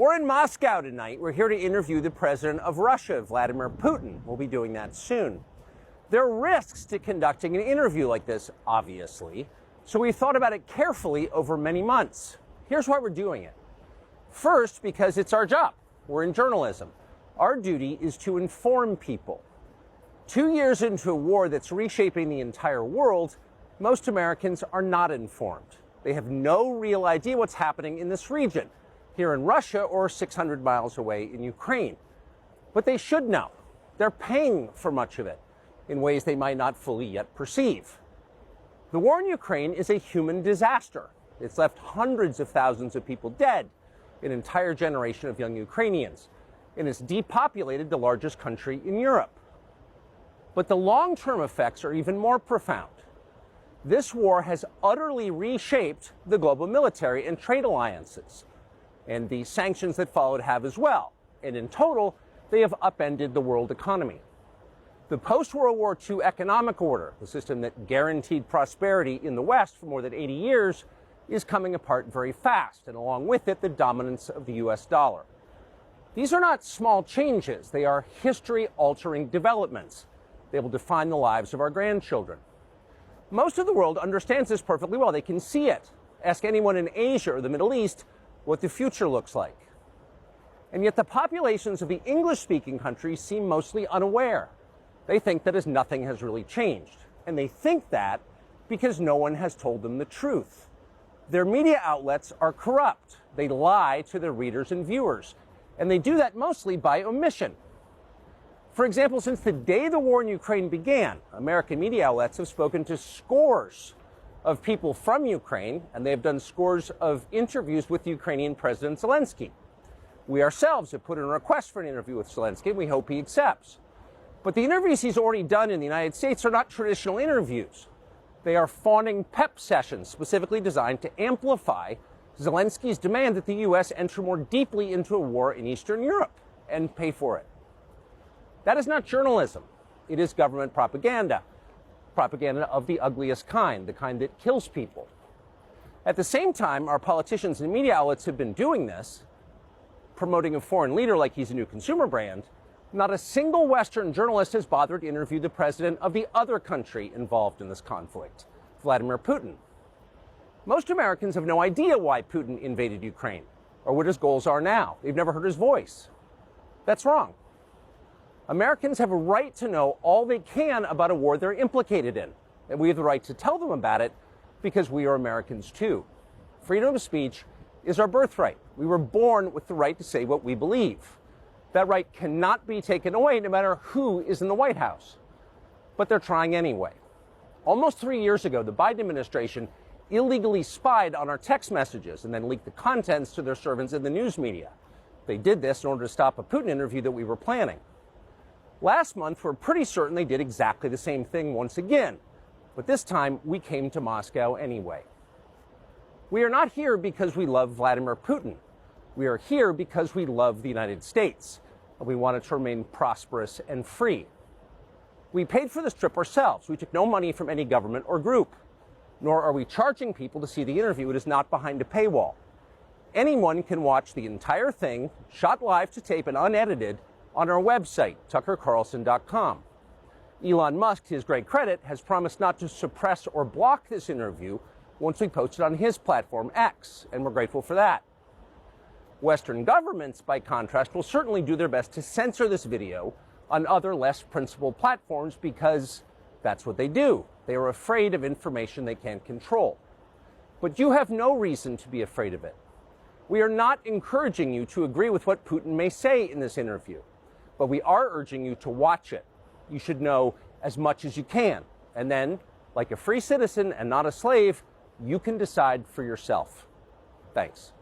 We're in Moscow tonight. We're here to interview the president of Russia, Vladimir Putin. We'll be doing that soon. There are risks to conducting an interview like this, obviously, so we thought about it carefully over many months. Here's why we're doing it. First, because it's our job. We're in journalism. Our duty is to inform people. 2 years into a war that's reshaping the entire world, most Americans are not informed. They have no real idea what's happening in this region, here in Russia or 600 miles away in Ukraine. But they should know. They're paying for much of it in ways they might not fully yet perceive. The war in Ukraine is a human disaster. It's left hundreds of thousands of people dead, an entire generation of young Ukrainians, and it's depopulated the largest country in Europe. But the long-term effects are even more profound. This war has utterly reshaped the global military and trade alliances, and the sanctions that followed have as well. And in total, they have upended the world economy. The post-World War II economic order, the system that guaranteed prosperity in the West for more than 80 years, is coming apart very fast, and along with it, the dominance of the US dollar. These are not small changes. They are history-altering developments. They will define the lives of our grandchildren. Most of the world understands this perfectly well. They can see it. Ask anyone in Asia or the Middle East what the future looks like. And yet the populations of the English-speaking countries seem mostly unaware. They think that as nothing has really changed. And they think that because no one has told them the truth. Their media outlets are corrupt. They lie to their readers and viewers. And they do that mostly by omission. For example, since the day the war in Ukraine began, American media outlets have spoken to scores of people from Ukraine, and they have done scores of interviews with Ukrainian President Zelensky. We ourselves have put in a request for an interview with Zelensky, and we hope he accepts. But the interviews he's already done in the United States are not traditional interviews. They are fawning pep sessions specifically designed to amplify Zelensky's demand that the U.S. enter more deeply into a war in Eastern Europe and pay for it. That is not journalism. It is government propaganda. Propaganda of the ugliest kind, the kind that kills people. At the same time, our politicians and media outlets have been doing this, promoting a foreign leader like he's a new consumer brand. Not a single Western journalist has bothered to interview the president of the other country involved in this conflict, Vladimir Putin. Most Americans have no idea why Putin invaded Ukraine or what his goals are now. They've never heard his voice. That's wrong. Americans have a right to know all they can about a war they're implicated in, and we have the right to tell them about it because we are Americans too. Freedom of speech is our birthright. We were born with the right to say what we believe. That right cannot be taken away no matter who is in the White House. But they're trying anyway. Almost 3 years ago, the Biden administration illegally spied on our text messages and then leaked the contents to their servants in the news media. They did this in order to stop a Putin interview that we were planning. Last month, we're pretty certain they did exactly the same thing once again. But this time, we came to Moscow anyway. We are not here because we love Vladimir Putin. We are here because we love the United States, and we want it to remain prosperous and free. We paid for this trip ourselves. We took no money from any government or group, nor are we charging people to see the interview. It is not behind a paywall. Anyone can watch the entire thing, shot live to tape and unedited, on our website, tuckercarlson.com. Elon Musk, to his great credit, has promised not to suppress or block this interview once we post it on his platform, X, and we're grateful for that. Western governments, by contrast, will certainly do their best to censor this video on other less principled platforms because that's what they do. They are afraid of information they can't control. But you have no reason to be afraid of it. We are not encouraging you to agree with what Putin may say in this interview, but we are urging you to watch it. You should know as much as you can. And then, like a free citizen and not a slave, you can decide for yourself. Thanks.